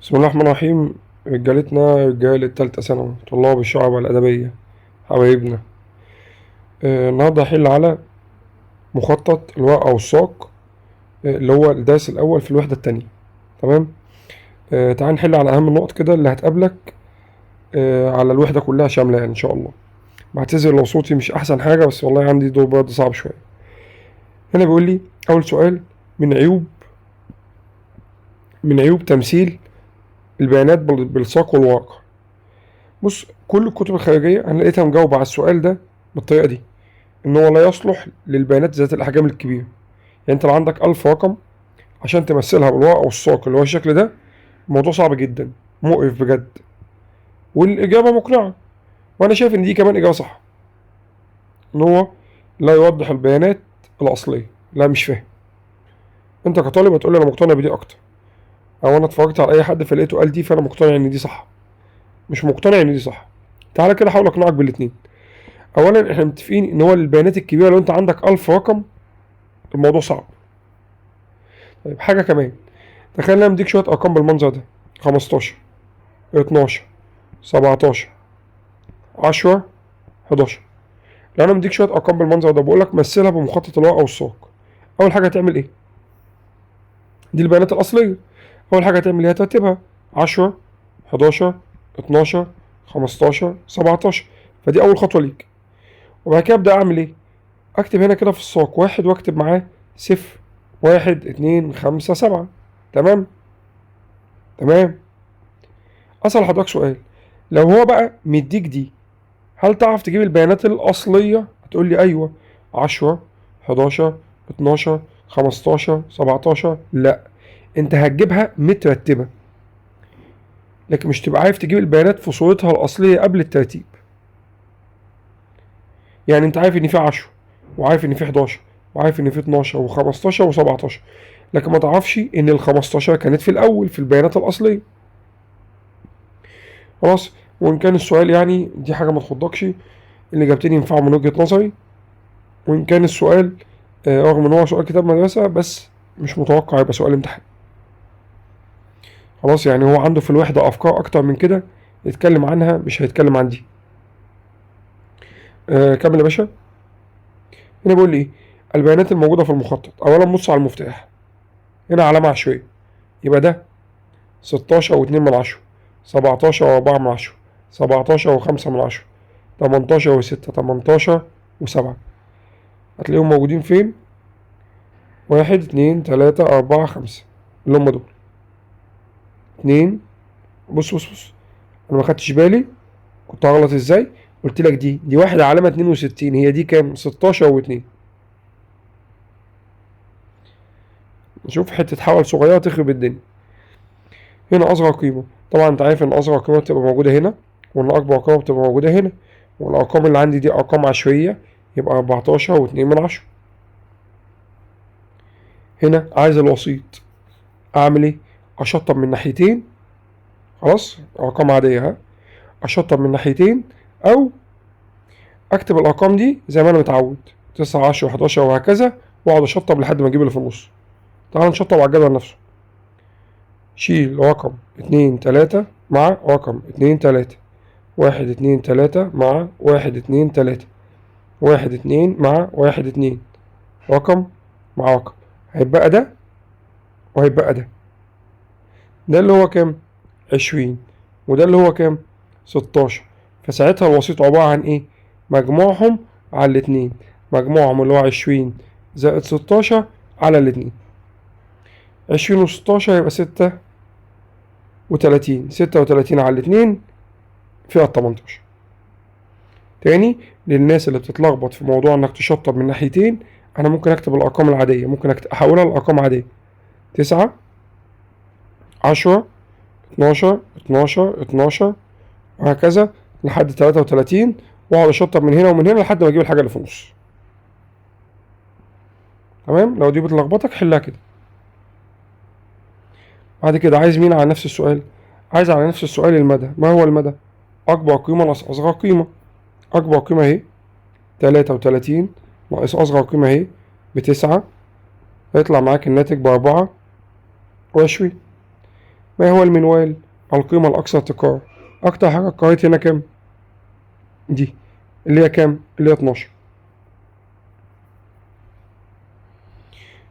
بسم الله الرحمن الرحيم. رجالتنا رجالة تالتة ثانوي، طلاب الشعب الأدبية، حبايبنا. النهاردة هحل على مخطط الورقة والساق، اللي هو الدرس الأول في الوحدة التانية. تمام. تعال نحل على أهم النقط كده اللي هتقابلك على الوحدة كلها شاملة، يعني إن شاء الله. بعتذر لو صوتي مش أحسن حاجة، بس والله عندي دور برد صعب شوية. هنا بيقول لي أول سؤال: من عيوب تمثيل البيانات بالساق والواقع. بص، كل الكتب الخارجية أنا لقيتها مجاوبة على السؤال ده بالطريقة دي، إن هو لا يصلح للبيانات ذات الأحجام الكبيرة. يعني أنت لو عندك 1000 رقم عشان تمثلها بالورقة والساق اللي هو الشكل ده، الموضوع صعب جدا، مقرف بجد. والإجابة مقنعة، وأنا شايف إن دي كمان إجابة صح، إن هو لا يوضح البيانات الأصلية. لا، مش فاهم. أنت كطالب هتقول لي أنا مقتنع بدي أكتر، أو أنا اتفرجت على أي حد فلقيته قال دي فأنا مقتنع إن دي صح. مش مقتنع إن دي صح. تعالى كده أحاول أقنعك بالاتنين. أولا إحنا متفقين إن هو البيانات الكبيرة لو أنت عندك 1000 رقم الموضوع صعب. طيب، حاجة كمان، تخيل انا مديك شويه ارقام بالمنظر ده: 15، 12، 17، 10، 11. لو انا مديك شويه ارقام بالمنظر ده بقول لك مثلها بمخطط الورقه والساق، اول حاجه هتعمل ايه؟ دي البيانات الاصليه. اول حاجه هتعمل ايه؟ هترتبها: 10، 11، 12، 15، 17. فدي اول خطوه ليك. وبعد كده ابدا اعمل ايه؟ اكتب هنا كده في الساق واحد واكتب معاه صفر، واحد، اتنين، خمسة، سبعة. تمام. تمام. اسال حضرتك سؤال: لو هو بقى مديك دي، هل تعرف تجيب البيانات الأصلية؟ هتقول لي أيوه: 10، 11، 12، 15، 17. لا، أنت هتجيبها مترتبة، لكن مش تبقى عارف تجيب البيانات في صورتها الأصلية قبل الترتيب. يعني أنت عارف إن في 10، وعارف إن في 11، وعارف إن في 12 و15 و17، لكن ما تعرفش إن ال 15 كانت في الأول في البيانات الأصلية. خلاص. وإن كان السؤال يعني دي حاجة ما تخضكش، اللي جابتني ينفعه من وجهة نظري. وإن كان السؤال رغم إن هو سؤال كتاب مدرسة، بس مش متوقع يبقى سؤال امتحان. خلاص، يعني هو عنده في الوحدة أفكار أكتر من كده يتكلم عنها، مش هيتكلم عن دي. كمل يا باشا. هنا بيقول لي إيه؟ البيانات الموجودة في المخطط. أولا بص على المفتاح، هنا علامة عشوائية، يبقى ده 16 واتنين من عشرة، 17 وأربعة من عشرة، 17 وخمسة من عشرة، 18 وستة، 18 وسبعة. هتلاقيهم موجودين فين؟ واحد، اتنين، تلاتة، أربعة، خمسة، اللي هم دول. اتنين. بص، انا ما خدتش بالي، كنت هغلط ازاي. قلت لك دي واحدة علامة 62، هي دي كام؟ 16 و2. نشوف حتة حول صغيرة تخرب الدنيا. هنا أصغر قيمة، طبعا أنت عارف إن أصغر قيمة بتبقى موجودة هنا، وإن أكبر قيمة بتبقى موجودة هنا. والأرقام اللي عندي دي أرقام عشوائية، يبقى 14 واتنين من عشرة. هنا عايز الوسيط، أعمل إيه؟ أشطب من ناحيتين. خلاص، أرقام عادية ها. أشطب من ناحيتين، أو أكتب الأرقام دي زي ما أنا متعود: 9، 10، 11 وهكذا، وأقعد أشطب لحد ما أجيب اللي في النص. تعال نشطب على الجدول نفسه. شيل رقم اتنين تلاتة مع رقم اتنين تلاتة، واحد اتنين تلاتة مع واحد اتنين تلاتة، واحد اتنين مع واحد اتنين، رقم مع رقم. هيبقى ده وهيبقى ده. ده اللي هو كام؟ 20. وده اللي هو كام؟ 16. فساعتها الوسيط عبارة عن ايه؟ مجموعهم على الاتنين. مجموعهم اللي هو 20 زائد 16 على الاتنين. 20 و16 يبقى 36. 36 على الاتنين فيها 18. تاني، للناس اللي بتتلخبط في موضوع انك تشطب من ناحيتين، انا ممكن اكتب الارقام العادية، ممكن احولها لارقام عادية: 9، 10، 12، 12، 12، وهكذا لحد 33، واقعد اشطب من هنا ومن هنا لحد ما اجيب الحاجة اللي في النص. تمام. لو دي بتلخبطك حلها كده. بعد كده عايز مين على نفس السؤال؟ عايز على نفس السؤال المدى. ما هو المدى؟ اكبر قيمة ناقص اصغر قيمة. اكبر قيمة اهي 33 ناقص اصغر قيمة اهي ب9، هيطلع معاك الناتج ب24. ما هو المنوال؟ القيمة الأكثر تكرار. أكتر حاجة اتكررت هنا كام؟ دي اللي هي كام؟ اللي هي 12.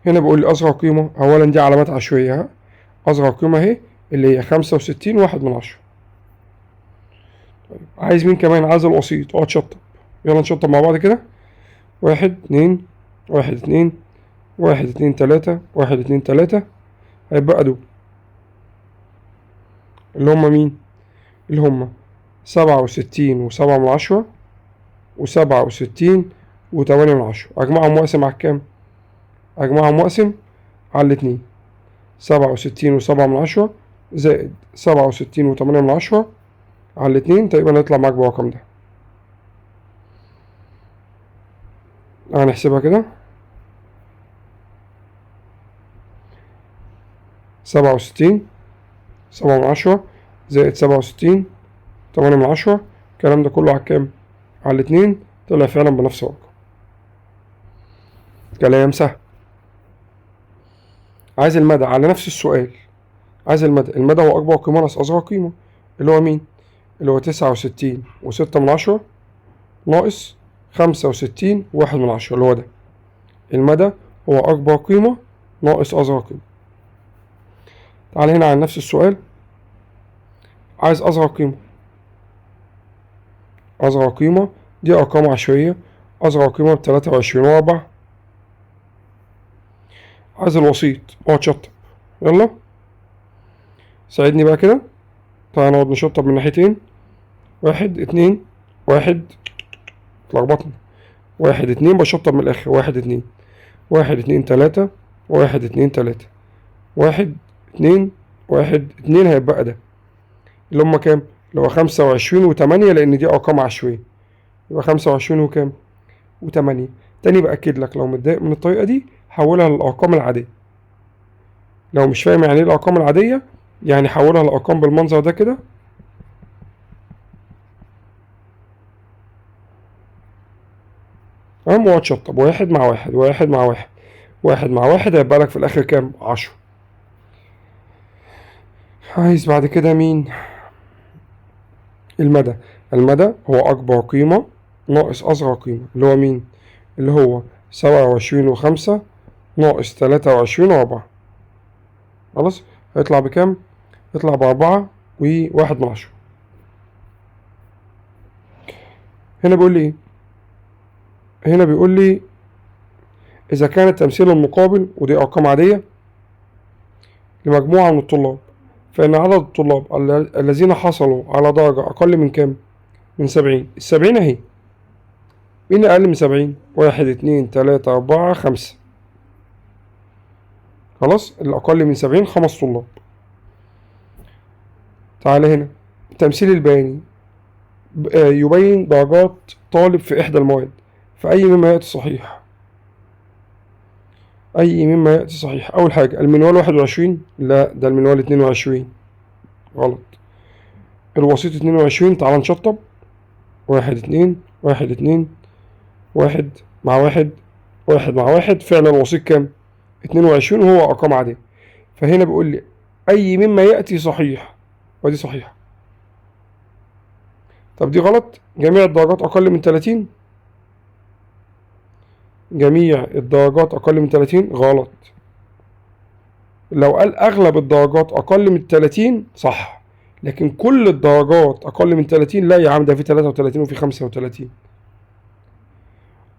هنا بيقول لي أصغر قيمة، أولا دي علامات عشوائية، ها؟ أصغر قيمة أهي اللي هي 65 واحد من 10. طيب عايز مين كمان؟ عايز الوسيط. اقعد شطب، يلا نشطب مع بعض كده. 1 2 1 2 1 2 3 1 2 3. هيبقى دول اللي هم مين؟ اللي هم 67 و7 من 10 و67 و8 من 10. أجمعهم وأقسم على كام؟ أجمعهم وأقسم على الاتنين. 67 و7 من 10 زائد 67 و8 من 10 على الاتنين، تقريبا هيطلع معاك بالرقم ده. هنحسبها كده. 67 7 من 10 زائد 67 8 من 10، الكلام ده كله على كام؟ على الاتنين. طلع فعلا بنفس الرقم. كلام سهل. عايز المدى على نفس السؤال. عايز المدى هو أكبر قيمة ناقص أصغر قيمة، اللي هو مين؟ اللي هو 69 و6 من 10 ناقص 65 و1 من 10، اللي هو ده. المدى هو أكبر قيمة ناقص أصغر قيمة. تعال هنا على نفس السؤال. عايز أصغر قيمة. أصغر قيمة دي أرقام عشوائية. أصغر قيمة ب23 و4. عايز الوسيط. اقعد شطب، يلا ساعدني بقى كده. تعال نقعد نشطب من ناحيتين. 1 2 1 اتلخبطنا. 1 2 بشطب من الآخر. 1 2 1 2 3 1 2 3 1 2 1 2. هيبقى ده اللي هما كام؟ اللي هو 25 و8، لأن دي أرقام عشوائية. يبقى 25 وكام؟ و8. تاني بأكد لك، لو متضايق من الطريقة دي حولها للأرقام العادية. لو مش فاهم يعني ايه الأرقام العادية، يعني حولها لأرقام بالمنظر ده كده. تمام. واقعد شطب. 1 مع 1 1 مع 1 1 مع 1 هيبقى لك في الآخر كام؟ 10. عايز بعد كده مين؟ المدى. المدى هو أكبر قيمة ناقص أصغر قيمة، اللي هو مين؟ اللي هو 27 و5 ناقص 23 و4. خلاص. هيطلع بكام؟ يطلع ب4 و1 من 10. هنا بيقول لي ايه؟ هنا بيقول لي إذا كان التمثيل المقابل، ودي أرقام عادية، لمجموعة من الطلاب، فإن عدد الطلاب الذين حصلوا على درجة أقل من كام؟ من 70. 70 أهي. مين أقل من 70؟ 1 2 3 4 5. خلاص. الأقل من 70 5 طلاب. تعالى هنا. التمثيل البياني يبين درجات طالب في إحدى المواد، فأي مما يأتي صحيح. أي مما يأتي صحيح. أول حاجة المنوال 21، لا ده المنوال 22. غلط. الوسيط 22. تعال نشطب. 1 2 1 2 1 مع 1 1 مع 1. فعلا الوسيط كام؟ 22، وهو أرقام عادية. فهنا بيقول لي أي مما يأتي صحيح، ودي صحيحة. طب دي غلط. جميع الدرجات أقل من 30. جميع الدرجات أقل من 30 غلط. لو قال أغلب الدرجات أقل من 30 صح، لكن كل الدرجات أقل من 30 لا يا عم، ده في 33 وفي 35.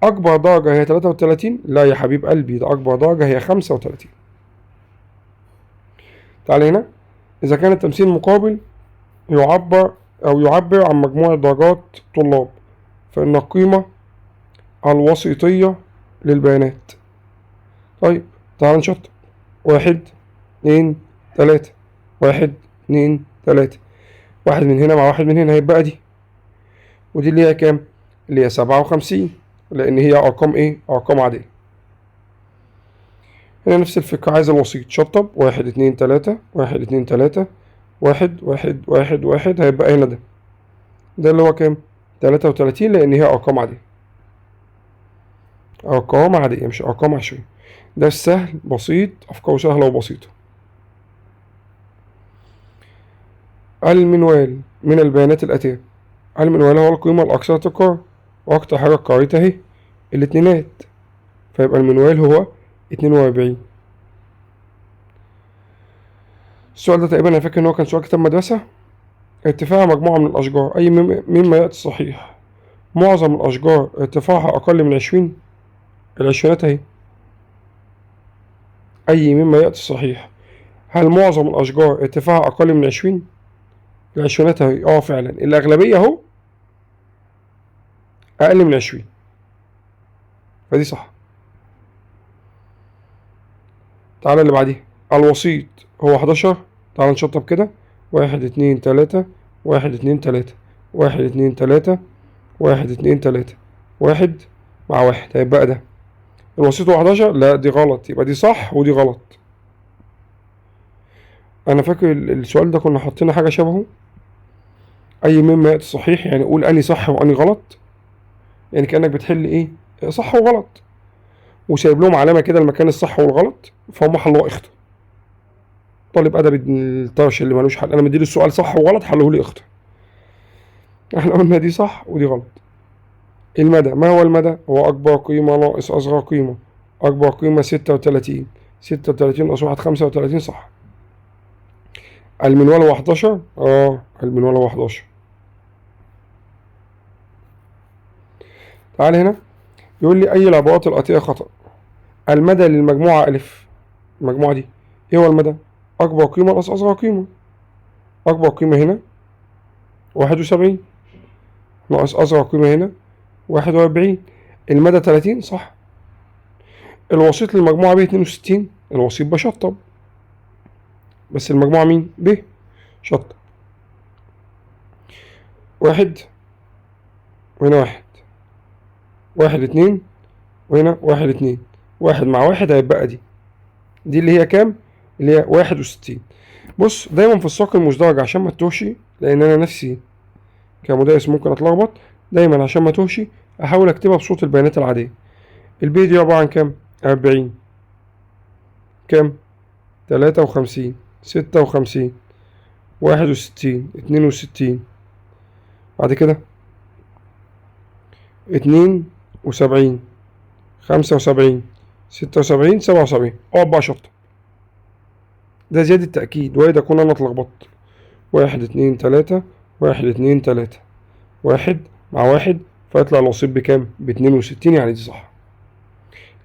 أكبر درجة هي 33. لا يا حبيب قلبي، ده أكبر درجة هي 35. تعال هنا. إذا كان التمثيل مقابل يعبر عن مجموع درجات طلاب، فإن القيمة الوسيطية للبيانات. طيب تعال نشطب. 1 2 3 1 2 3. 1 من هنا مع 1 من هنا هيبقى دي. ودي اللي هي كام؟ اللي هي 57، لأن هي أرقام إيه؟ أرقام عادية. هنا نفس الفكرة. عايز الوسيط. شطب. 1 2 3 1 2 3 1 1 1 1. هيبقى هنا ده اللي هو كام؟ 33، لأن هي أرقام عادية. أرقام عادية مش أرقام عشوائية. ده السهل بسيط، أفكاره سهلة وبسيطة. المنوال من البيانات الآتية. المنوال هو القيمة الأكثر تكرار، وأكتر حاجة اتكررت أهي الاتنينات، فيبقى المنوال هو 42. السؤال ده تقريبا أنا فاكر إن هو كان سؤال كتاب مدرسة. ارتفاع مجموعة من الأشجار أي مما يأتي صحيح. معظم الأشجار ارتفاعها أقل من 20. العشرينات أهي. أي مما يأتي صحيح. هل معظم الأشجار ارتفاعها أقل من 20؟ العشرينات أهي. فعلا الأغلبية أهو أقل من 20، فدي صح. تعالى اللي بعديها. الوسيط هو 11. تعالى نشطب كده. 1 2 3 1 2 3 1 2 3 1 2 3 1 مع 1 هيبقى ده. الوسيط هو 11. لا دي غلط، يبقى دي صح ودي غلط. أنا فاكر السؤال ده كنا حاطين حاجة شبهه. أي مما يأتي صحيح، يعني قول أني صح وأني غلط، يعني كأنك بتحل إيه صح وغلط، وسايب لهم علامة كده المكان الصح والغلط، فهم حلوها اخطأ. طالب أدبي الطرش اللي ملوش حل، أنا مديله السؤال صح وغلط حله لي اخطأ. احنا قلنا دي صح ودي غلط. المدى. ما هو المدى؟ هو أكبر قيمة ناقص أصغر قيمة. أكبر قيمة 36. 36 ناقص 1 35 صح. المنوال هو 11. المنوال هو 11. تعال هنا. يقول لي أي العبارات الآتية خطأ. المدى للمجموعة ألف. المجموعة دي إيه هو المدى؟ أكبر قيمة ناقص أصغر قيمة. أكبر قيمة هنا 71 ناقص أصغر قيمة هنا 41. المدى 30 صح. الوسيط للمجموعة ب 62. الوسيط بشطب، بس المجموعة مين؟ ب. شطب. 1 وهنا 1 1 2 وهنا 1 2. 1 مع 1 هيبقى دي اللي هي كام؟ اللي هي 61. بص دايما في الساق المزدوج عشان ما تتوهش، لأن أنا نفسي كمدرس ممكن أتلخبط. دايما عشان ما توهش أحاول أكتبها بصوت البيانات العادية. البي دي عبارة عن كام؟ 40. كام؟ 53 56 61 62. بعد كده 72 75 76 77. اقعد بقى شطب. ده زيادة تأكيد، وارد أكون أنا اتلخبطت. 1 2 3 1 2 3 1 مع 1 فيطلع الوسيط بكام؟ ب62، يعني دي صح.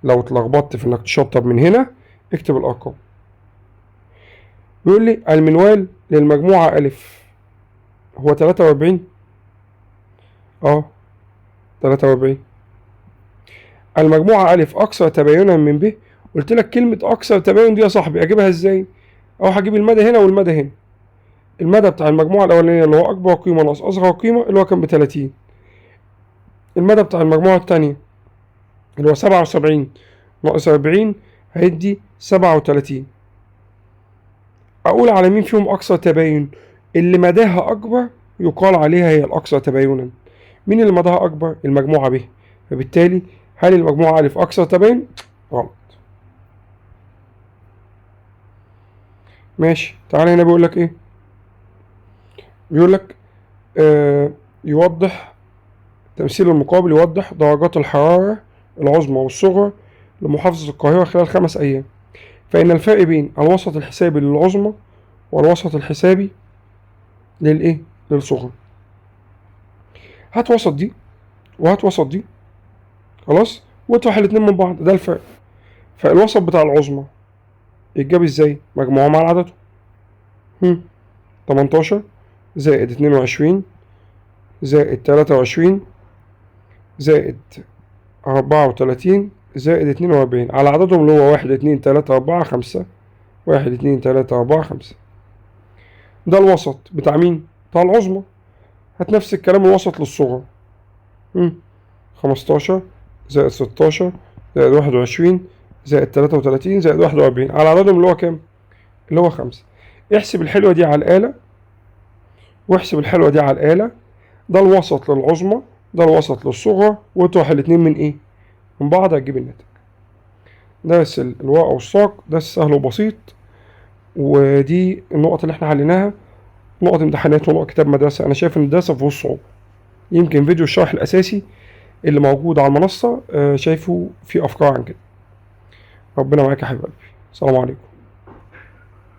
لو اتلخبطت في إنك تشطب من هنا اكتب الأرقام. بيقول لي المنوال للمجموعة ألف هو 43. 43. المجموعة ألف أكثر تباينا من ب. قلت لك كلمة أكثر تباين دي يا صاحبي أجيبها إزاي؟ هجيب المدى هنا والمدى هنا. المدى بتاع المجموعة الأولانية اللي هو أكبر قيمة ناقص أصغر قيمة اللي هو كان ب30. المدى بتاع المجموعة التانية اللي هو 77 ناقص 40 هيدي 37. أقول على مين فيهم أكثر تباين؟ اللي مداها أكبر يقال عليها هي الأكثر تباينا. مين اللي مداها أكبر؟ المجموعة ب. فبالتالي هل المجموعة ألف أكثر تباين؟ غلط. ماشي. تعالى هنا بيقول لك إيه؟ بيقول لك يوضح التمثيل المقابل يوضح درجات الحرارة العظمى والصغرى لمحافظة القاهرة خلال 5 أيام. فإن الفرق بين الوسط الحسابي للعظمى والوسط الحسابي للصغرى. هات وسط دي وهات وسط دي، خلاص، واطرح الاتنين من بعض، ده الفرق. فالوسط بتاع العظمى يتجاب ازاي؟ مجموعهم على عدده. 18 زائد 22 زائد 23 زائد 34 زائد 42 على عددهم اللي هو 1 2 3 4 5. 1 2 3 4 5. ده الوسط بتاع مين؟ بتاع العظمى. هات نفس الكلام الوسط للصغرى. 15 زائد 16 زائد 21 زائد 33 زائد 41 على عددهم اللي هو كام؟ اللي هو 5. احسب الحلوة دي على الآلة واحسب الحلوة دي على الآلة. ده الوسط للعظمى، ده الوسط للصغرى، واطرح الاتنين من ايه؟ من بعض هتجيب الناتج. ده الواقع والساق، ده سهل وبسيط. ودي النقط اللي احنا حليناها نقط امتحانات ونقط كتاب مدرسة. أنا شايف إن الدراسة مفيهوش صعوبة. يمكن فيديو الشرح الأساسي اللي موجود على المنصة شايفه فيه أفكار عن كده. ربنا معاك يا حبيب قلبي. السلام عليكم.